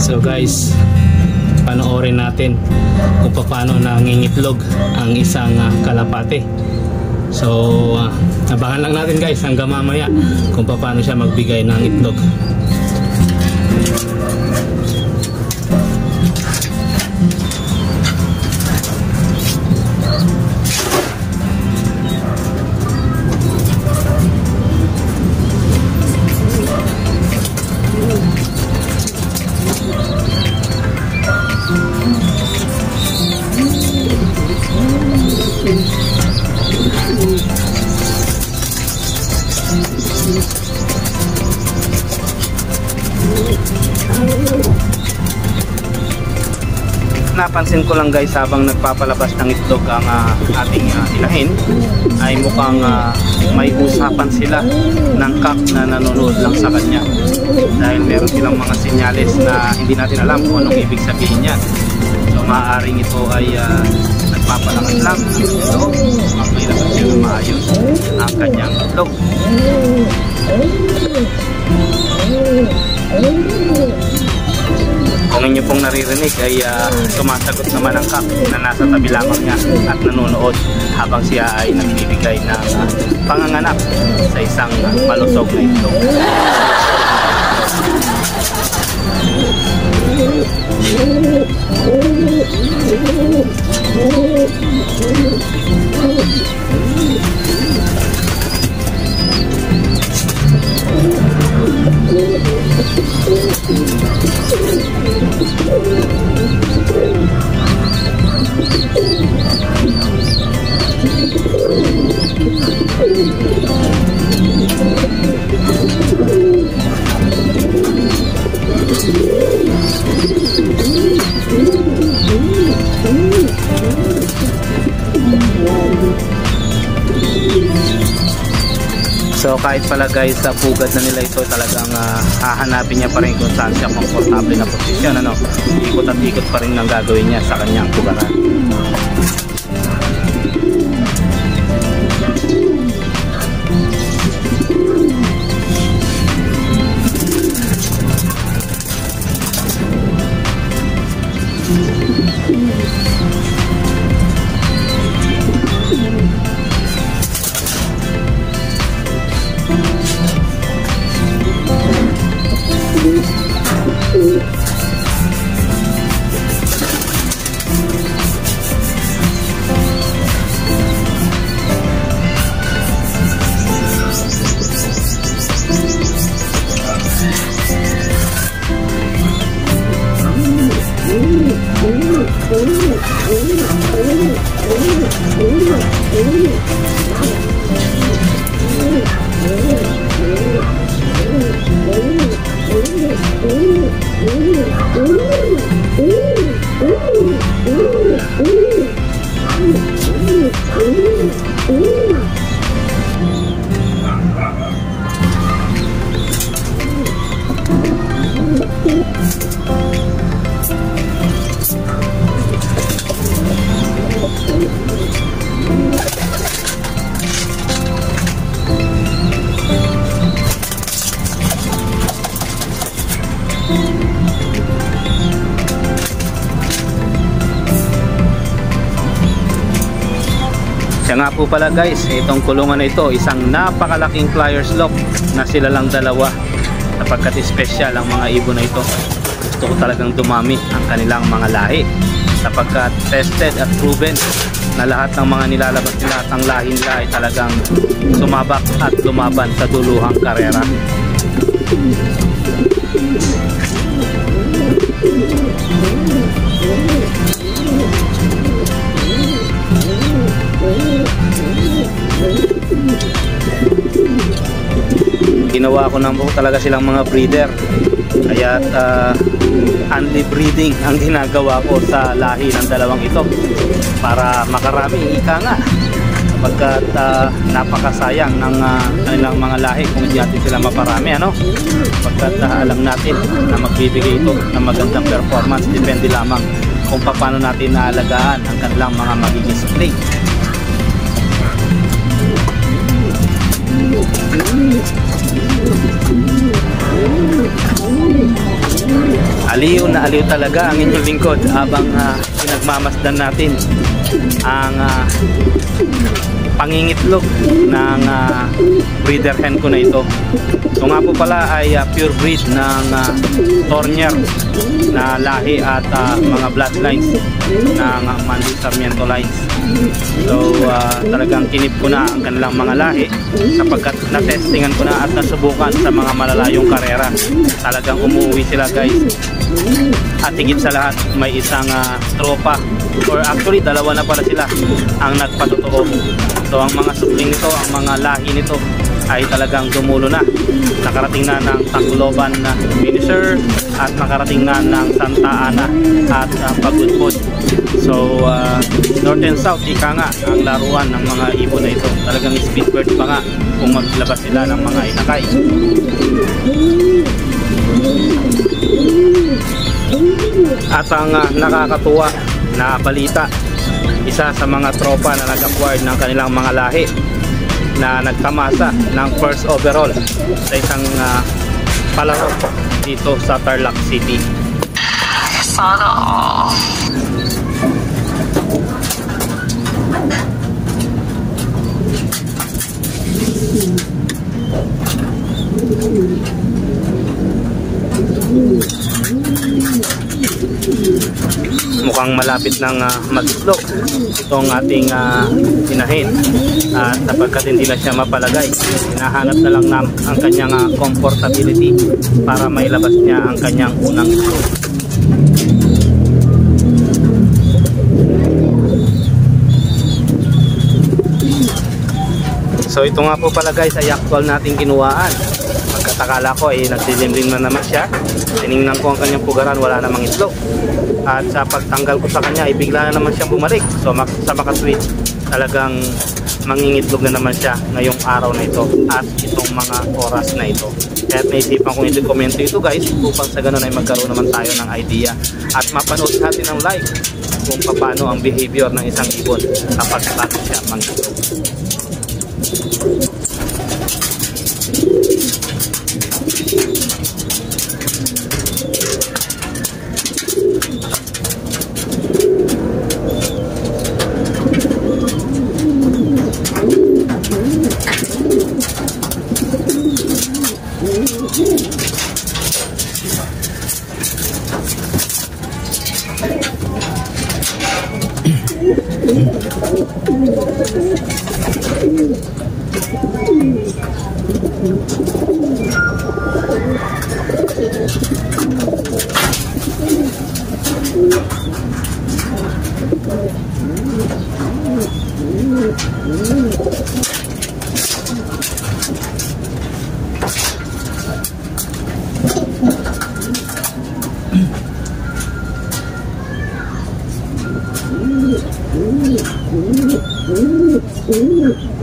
So guys, panoorin natin kung paano nangingitlog ang isang kalapate. So abangan lang natin guys hanggang mamaya kung paano siya magbigay ng itlog. Napansin ko lang guys, habang nagpapalabas ng itlog ang ating inahin, ay mukhang may usapan sila ng cock na nanonood lang sa kanya, dahil meron silang mga senyales na hindi natin alam kung anong ibig sabihin niya. So maaaring ito ay nagpapalakas lang ng itlog ang may lakas siya na maayos ang kanyang itlog. Kung inyo pong naririnig ay sumasagot naman ang cock na nasa tabi lamang niya at nanonood habang siya ay nagbibigay ng panganganak sa isang malusog na itlog. So kahit pala guys sa pugad na nila ito, talagang hahanapin niya pa rin kung saan siya komportable na posisyon, ano? Ikot at ikot pa rin ang gagawin niya sa kanyang pugaran. Siya nga po pala guys, itong kulungan na ito, isang napakalaking Flyers lock na sila lang dalawa, sapagkat special ang mga ibon na ito. Gusto ko talagang dumami ang kanilang mga lahi, sapagkat tested at proven na lahat ng mga nilalabas nila at ang lahi nila ay talagang sumabak at lumaban sa duluhang karera. Ginawa ko naman po talaga silang mga breeder, kaya only breeding ang ginagawa ko sa lahi ng dalawang ito para makarami, ika nga, sapagkat napakasayang ng kanilang mga lahi kung hindi natin sila maparami, ano? Sapagkat alam natin na magbibigay ito ng magandang performance, depende lamang kung paano natin naalagaan ang kanilang mga magiging spray. Aliw na aliw talaga ang inyong lingkod habang pinagmamasdan natin ang pangingitlog ng breeder hen ko na ito. Ito nga po pala ay pure breed ng Tornier na lahi at mga bloodlines ng Manly Sarmiento lines. So talagang kinip ko na ang kanilang mga lahi sapagkat natestingan ko na at nasubukan sa mga malalayong karera. Talagang umuwi sila guys. At higit sa lahat may isang tropa, or actually dalawa na pala sila ang nagpatotoo. So ang mga supling nito, ang mga lahi nito ay talagang dumulo na. Nakarating na ng Tacloban na finisher at nakarating na ng Santa Ana at Pagudpod. So North and South, ika nga ang laruan ng mga ibon na ito. Talagang speedbird pa nga kung maglabas sila ng mga inakay. At ang nakakatuwa na balita, isa sa mga tropa na nag-acquire ng kanilang mga lahi na nagtamasa ng first overall sa isang palaro dito sa Tarlac City. Sana all. Mukhang malapit ng mag-itlog itong ating inahin at sapagkat hindi na siya mapalagay, hinahanap na lang ang kanyang comfortability para mailabas niya ang kanyang unang itlog. So ito nga po pala guys ay actual nating kinuhaan. Pagkatakala ko ay nagdilimlim na naman siya. Tiningnan ko ang kanyang pugaran, wala namang itlog. At sa pagtanggal ko sa kanya ay bigla na naman siyang bumalik. So sa makaswitch talagang mangingitlog na naman siya ngayong araw na ito at itong mga oras na ito. Kaya naisipan kong i-dokumento ito guys upang sa ganun ay magkaroon naman tayo ng idea at mapanood natin ng live kung paano ang behavior ng isang ibon kapag bago siya mangitlog.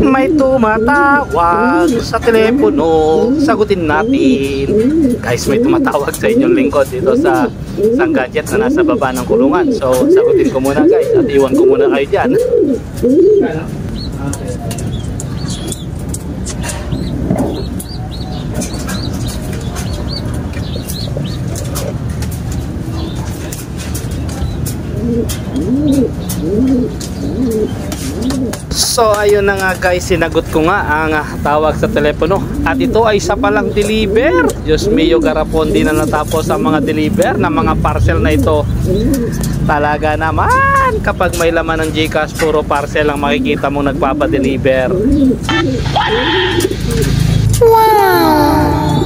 May tumatawag sa telepono, sagutin natin. Guys, may tumatawag sa inyong lingkod dito sa isang gadget na nasa baba ng kulungan. So, sagutin ko muna guys at iwan ko muna kayo dyan. So ayun na nga guys, sinagot ko nga ang tawag sa telepono at ito ay isa palang deliver. Diyos mio, garapon din na natapos ang mga deliver ng mga parcel na ito. Talaga naman kapag may laman ng GCash, puro parcel ang makikita mong nagpapadeliver. Wow!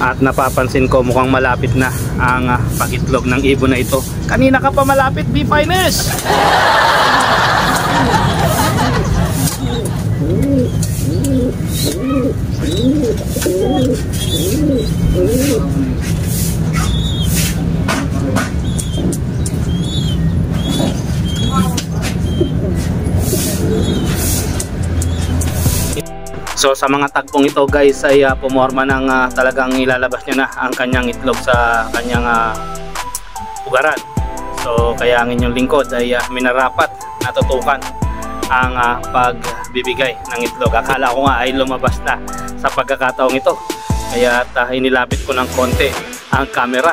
At napapansin ko mukhang malapit na ang pagitlog ng ibon na ito. Kanina ka pa malapit, B-Finest! So sa mga tagpong ito guys ay pumorma ng talagang ilalabas niya na ang kanyang itlog sa kanyang ugaran. So kaya ang inyong lingkod ay minarapat natutukan ang pagbibigay ng itlog. Akala ko nga ay lumabas na sa pagkakataong ito, kaya inilapit ko ng konti ang camera.